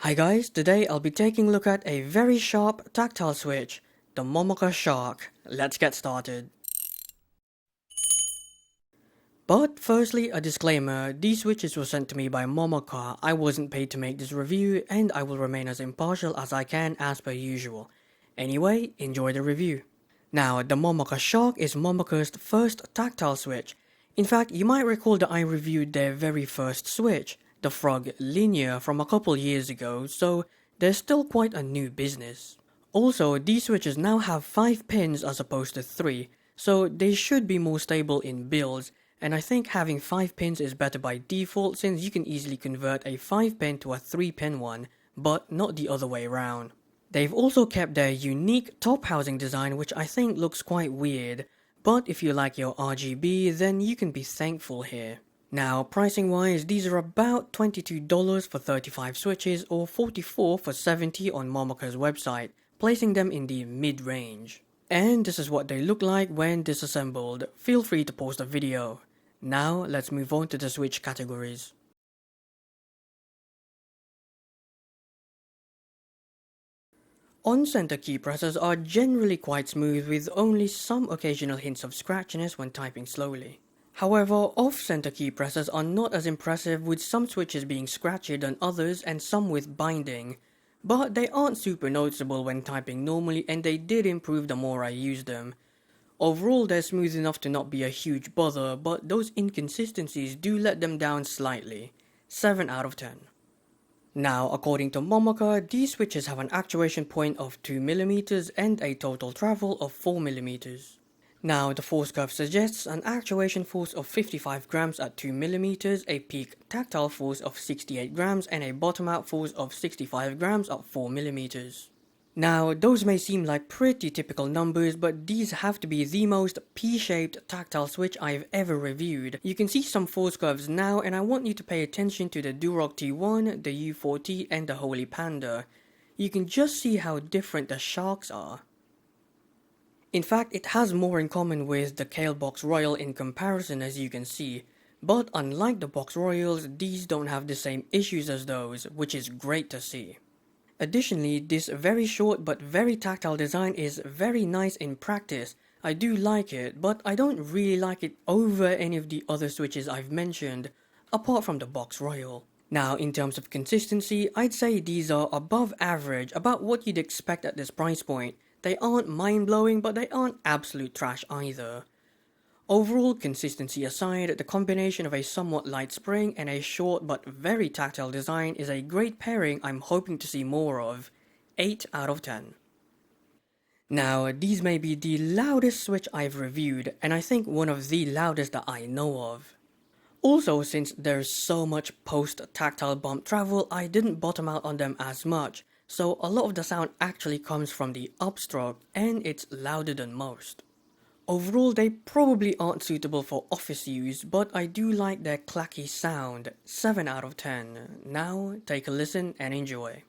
Hi guys, today I'll be taking a look at a very sharp tactile switch, the MOMOKA Shark. Let's get started. But firstly, a disclaimer, these switches were sent to me by MOMOKA. I wasn't paid to make this review and I will remain as impartial as I can as per usual. Anyway, enjoy the review. Now, the MOMOKA Shark is MOMOKA's first tactile switch. In fact, you might recall that I reviewed their very first switch, the Frog Linear, from a couple years ago, so they're still quite a new business. Also, these switches now have 5 pins as opposed to 3, so they should be more stable in builds, and I think having 5 pins is better by default since you can easily convert a 5 pin to a 3 pin one, but not the other way around. They've also kept their unique top housing design, which I think looks quite weird, but if you like your RGB then you can be thankful here. Now, pricing wise, these are about $22 for 35 switches or $44 for 70 on MOMOKA's website, placing them in the mid-range. And this is what they look like when disassembled. Feel free to pause the video. Now, let's move on to the switch categories. On-center key presses are generally quite smooth with only some occasional hints of scratchiness when typing slowly. However, off-center key presses are not as impressive, with some switches being scratchier than others and some with binding. But they aren't super noticeable when typing normally, and they did improve the more I used them. Overall, they're smooth enough to not be a huge bother, but those inconsistencies do let them down slightly. 7 out of 10. Now, according to MOMOKA, these switches have an actuation point of 2mm and a total travel of 4mm. Now, the force curve suggests an actuation force of 55 grams at 2mm, a peak tactile force of 68 grams, and a bottom out force of 65 grams at 4mm. Now, those may seem like pretty typical numbers, but these have to be the most P-shaped tactile switch I've ever reviewed. You can see some force curves now, and I want you to pay attention to the Duroc T1, the U4T, and the Holy Panda. You can just see how different the Sharks are. In fact, it has more in common with the Kale Box Royal in comparison, as you can see. But unlike the Box Royals, these don't have the same issues as those, which is great to see. Additionally, this very short but very tactile design is very nice in practice. I do like it, but I don't really like it over any of the other switches I've mentioned, apart from the Box Royal. Now, in terms of consistency, I'd say these are above average, about what you'd expect at this price point. They aren't mind-blowing, but they aren't absolute trash either. Overall, consistency aside, the combination of a somewhat light spring and a short but very tactile design is a great pairing I'm hoping to see more of. 8 out of 10. Now, these may be the loudest switch I've reviewed, and I think one of the loudest that I know of. Also, since there's so much post-tactile bump travel, I didn't bottom out on them as much, so a lot of the sound actually comes from the upstroke, and it's louder than most. Overall, they probably aren't suitable for office use, but I do like their clacky sound. 7 out of 10. Now, take a listen and enjoy.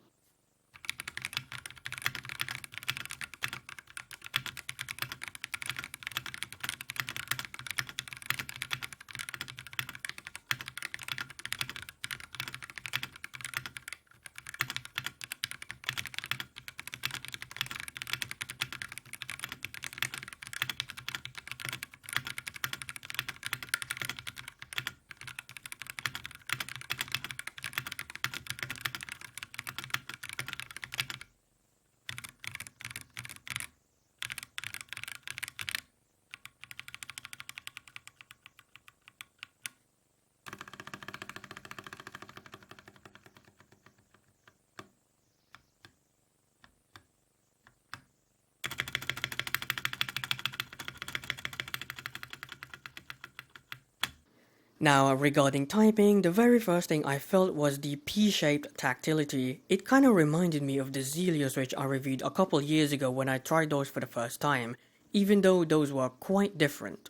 Now, regarding typing, the very first thing I felt was the P-shaped tactility. It kinda reminded me of the Zelio switch I reviewed a couple years ago when I tried those for the first time, even though those were quite different.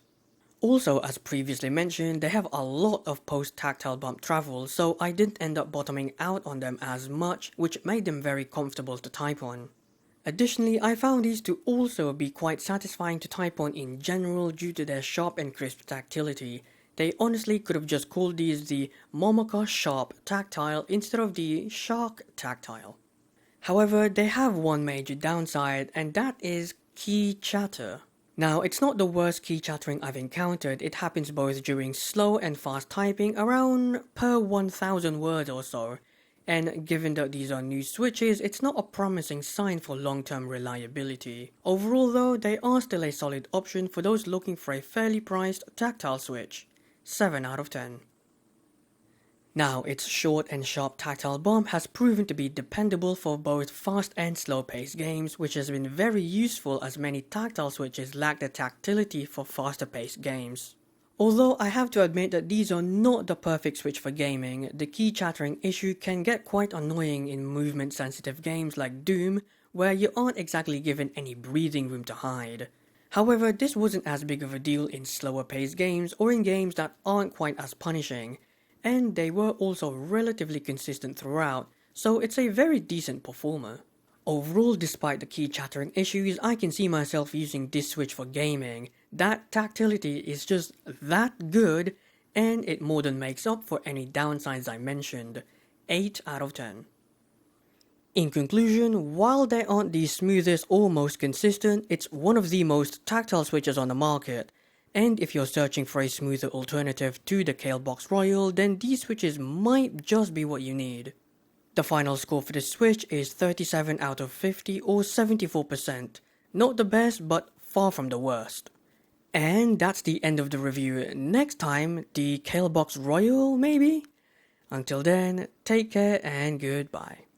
Also, as previously mentioned, they have a lot of post-tactile bump travel, so I didn't end up bottoming out on them as much, which made them very comfortable to type on. Additionally, I found these to also be quite satisfying to type on in general due to their sharp and crisp tactility. They honestly could have just called these the MOMOKA Sharp Tactile instead of the Shark Tactile. However, they have one major downside, and that is key chatter. Now, it's not the worst key chattering I've encountered. It happens both during slow and fast typing, around per 1000 words or so. And given that these are new switches, it's not a promising sign for long-term reliability. Overall though, they are still a solid option for those looking for a fairly priced tactile switch. 7 out of 10. Now, its short and sharp tactile bump has proven to be dependable for both fast and slow-paced games, which has been very useful as many tactile switches lack the tactility for faster-paced games. Although I have to admit that these are not the perfect switch for gaming, the key chattering issue can get quite annoying in movement-sensitive games like Doom, where you aren't exactly given any breathing room to hide. However, this wasn't as big of a deal in slower-paced games or in games that aren't quite as punishing, and they were also relatively consistent throughout, so it's a very decent performer. Overall, despite the key chattering issues, I can see myself using this switch for gaming. That tactility is just that good, and it more than makes up for any downsides I mentioned. 8 out of 10. In conclusion, while they aren't the smoothest or most consistent, it's one of the most tactile switches on the market. And if you're searching for a smoother alternative to the Kalebox Royal, then these switches might just be what you need. The final score for this switch is 37 out of 50 or 74%. Not the best, but far from the worst. And that's the end of the review. Next time, the Kalebox Royal maybe? Until then, take care and goodbye.